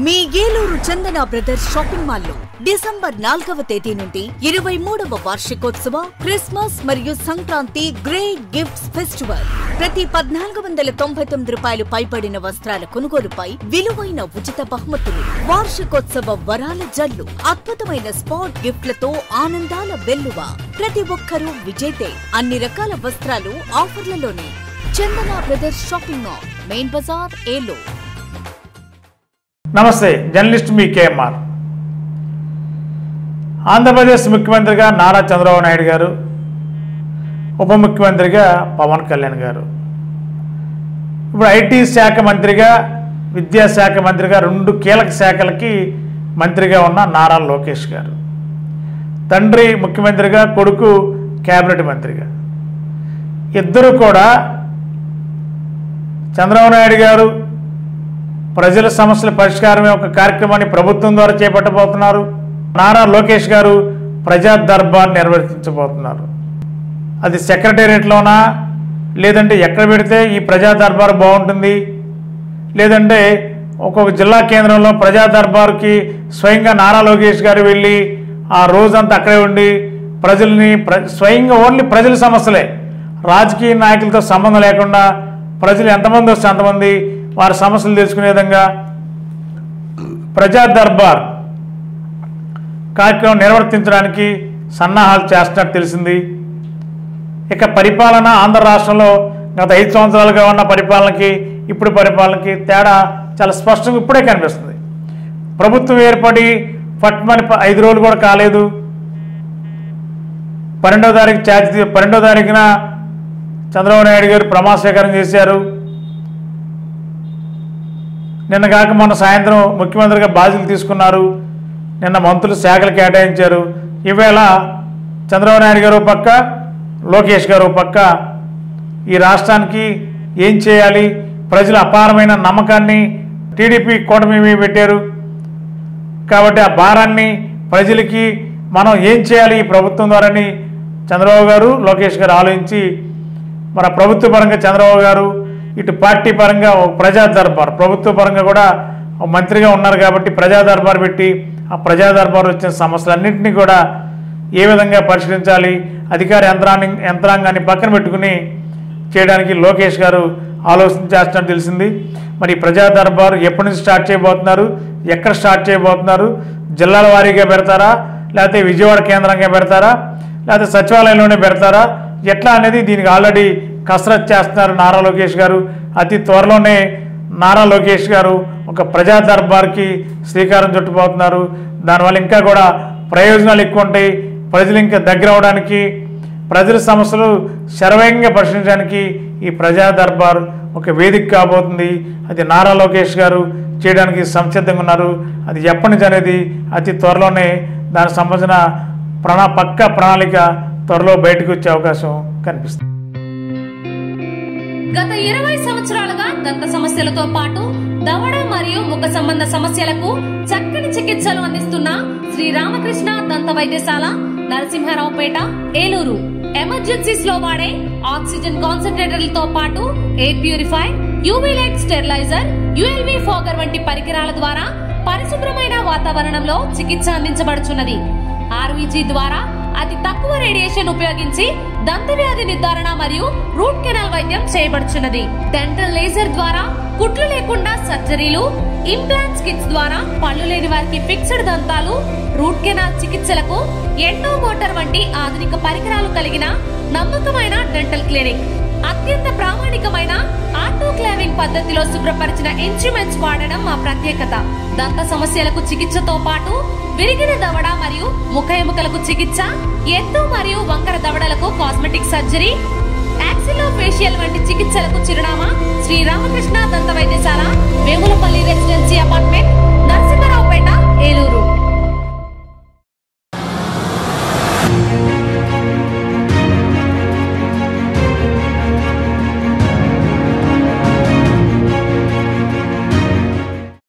మీ ఏలూరు చందన brothers shopping mall లో December 4వ తేదీ నుండి 23వ వార్షికోత్సవ క్రిస్మస్ మరియు సంక్రాంతి గ్రేట్ గిఫ్ట్స్ ఫెస్టివల్. ప్రతి 1499 రూపాయలు పైబడిన వస్త్రాల కొనుగోలుపై విలువైన ఉచిత బహుమతులు, వార్షికోత్సవ వరాల జల్లు, అద్భుతమైన స్పాట్ గిఫ్ట్లతో ఆనందాల వెల్లువ. ప్రతి ఒక్కరూ విజేతే. అన్ని రకాల వస్త్రాలు ఆఫర్లలోనే. Chandana brothers shopping mall, main Bazar, Eluru. నమస్తే, జర్నలిస్ట్ మీ కేఎంఆర్. ఆంధ్రప్రదేశ్ ముఖ్యమంత్రిగా నారా చంద్రబాబు నాయుడు గారు, ఉప ముఖ్యమంత్రిగా పవన్ కళ్యాణ్ గారు, ఇప్పుడు ఐటీ శాఖ మంత్రిగా, విద్యాశాఖ మంత్రిగా 2 కీలక శాఖలకి మంత్రిగా ఉన్న నారా లోకేష్ గారు, తండ్రి ముఖ్యమంత్రిగా, కొడుకు క్యాబినెట్ మంత్రిగా, ఇద్దరు కూడా చంద్రబాబు నాయుడు గారు ప్రజల సమస్యల పరిష్కారమే ఒక కార్యక్రమాన్ని ప్రభుత్వం ద్వారా చేపట్టబోతున్నారు. నారా లోకేష్ గారు ప్రజా దర్బార్ నిర్వర్తించబోతున్నారు. అది సెక్రటేరియట్లోనా, లేదంటే ఎక్కడ పెడితే ఈ ప్రజా దర్బార్ బాగుంటుంది, లేదంటే ఒక్కొక్క జిల్లా కేంద్రంలో ప్రజా దర్బార్కి స్వయంగా నారా లోకేష్ గారు వెళ్ళి ఆ రోజంతా అక్కడే ఉండి ప్రజల్ని స్వయంగా ఓన్లీ ప్రజల సమస్యలే, రాజకీయ నాయకులతో సంబంధం లేకుండా ప్రజలు ఎంతమంది వస్తే అంతమంది వారి సమస్యలు తెలుసుకునే విధంగా ప్రజా దర్బార్ కార్యక్రమం నిర్వర్తించడానికి సన్నాహాలు చేస్తున్నట్టు తెలిసింది. ఇక పరిపాలన ఆంధ్ర రాష్ట్రంలో గత 5 సంవత్సరాలుగా ఉన్న పరిపాలనకి ఇప్పుడు పరిపాలనకి తేడా చాలా స్పష్టంగా ఇప్పుడే కనిపిస్తుంది. ప్రభుత్వం ఏర్పడి పట్మని 5 రోజులు కూడా కాలేదు. 12వ తారీఖున చంద్రబాబు నాయుడు గారు ప్రమాణ స్వీకారం చేశారు. నిన్న కాక మొన్న సాయంత్రం ముఖ్యమంత్రిగా బాధ్యతలు తీసుకున్నారు. నిన్న మంత్రులు శాఖలు కేటాయించారు. ఈవేళ చంద్రబాబు నాయుడు గారు పక్క, లోకేష్ గారు పక్క ఈ రాష్ట్రానికి ఏం చేయాలి, ప్రజల అపారమైన నమ్మకాన్ని టీడీపీ కూటమి మీద పెట్టారు కాబట్టి ఆ భారాన్ని ప్రజలకి మనం ఏం చేయాలి ఈ ప్రభుత్వం ద్వారాని చంద్రబాబు గారు, లోకేష్ గారు ఆలోచించి మన ప్రభుత్వ పరంగా చంద్రబాబు గారు, ఇటు పార్టీ పరంగా ఒక ప్రజా దర్బార్, ప్రభుత్వ పరంగా కూడా మంత్రిగా ఉన్నారు కాబట్టి ప్రజా దర్బార్ పెట్టి ఆ ప్రజా దర్బార్ వచ్చిన సమస్యలన్నింటినీ కూడా ఏ విధంగా పరిష్కరించాలి, అధికార యంత్రాంగాన్ని పక్కన పెట్టుకుని చేయడానికి లోకేష్ గారు ఆలోచన చేస్తున్నట్టు తెలిసింది. మరి ప్రజా దర్బార్ ఎప్పటి నుంచి స్టార్ట్ చేయబోతున్నారు, ఎక్కడ స్టార్ట్ చేయబోతున్నారు, జిల్లాల వారీగా పెడతారా, లేకపోతే విజయవాడ కేంద్రంగా పెడతారా, లేకపోతే సచివాలయంలోనే పెడతారా, ఎట్లా అనేది దీనికి ఆల్రెడీ కసరత్తు చేస్తున్నారు నారా లోకేష్ గారు. అతి త్వరలోనే నారా లోకేష్ గారు ఒక ప్రజా దర్బార్కి శ్రీకారం చుట్టుపోతున్నారు. దానివల్ల ఇంకా కూడా ప్రయోజనాలు ఎక్కువ ఉంటాయి. ప్రజలు ఇంకా దగ్గర అవడానికి, ప్రజల సమస్యలు శరవేగంగా పరిశీలించడానికి ఈ ప్రజా దర్బార్ ఒక వేదిక కాబోతుంది. అది నారా లోకేష్ గారు చేయడానికి సంసిద్ధంగా ఉన్నారు. అది ఎప్పటి నుంచి అనేది అతి త్వరలోనే దానికి సంబంధించిన పక్క ప్రణాళిక త్వరలో బయటకు వచ్చే అవకాశం కనిపిస్తుంది. గత 20 సంవత్సరాలుగా దంత సమస్యలతో పాటు దవడ మరియు ముఖ సంబంధ సమస్యలకు చక్కని చికిత్సలు అందిస్తున్న శ్రీ రామకృష్ణ దంత వైద్యశాల, నరసింహారావుపేట, ఏలూరు. ఎమర్జెన్సీస్ లో వాడే ఆక్సిజన్ కాన్సంట్రేటర్లతో పాటు air purify, UV light steriliser, ULV fogger వంటి పరికరాల ద్వారా పరిశుభ్రమైన వాతావరణంలో చికిత్స అందించబడుచున్నది. ఆర్వీజీ ద్వారా అతి తక్కువ రేడియేషన్ ఉపయోగించి దంత వ్యాధి నిర్ధారణ మరియు రూట్ కెనాల్ వైద్యం చేయబడుచున్నది. డెంటల్ లేజర్ ద్వారా కుట్లు లేకుండా సర్జరీలు, ఇంప్లాంట్స్ కిట్స్ ద్వారా పళ్ళు లేని వారికి ఫిక్స్డ్ దంతాలు, రూట్ కెనాల్ చికిత్సలకు ఎండో మోటార్ వంటి ఆధునిక పరికరాలు కలిగిన నమ్మకమైన డెంటల్ క్లినిక్. అత్యంత ప్రామాణికమైన ఆటోక్లావింగ్ పద్ధతిలో శుభ్రపరిచిన ఇన్స్ట్రుమెంట్స్ వాడడం మా ప్రత్యేకత. దంత సమస్యలకు చికిత్సతో పాటు విరిగిన దవడ మరియు ముఖ ఎముకలకు చికిత్స, ఎత్తు మరియు వంకర దవడలకు కాస్మెటిక్ సర్జరీ, యాక్సిలోఫేషియల్ వంటి చికిత్సలకు చిరునామా శ్రీ రామకృష్ణ దంత వైద్యశాల, వేములపల్లి రెసిడెన్సీ అపార్ట్మెంట్,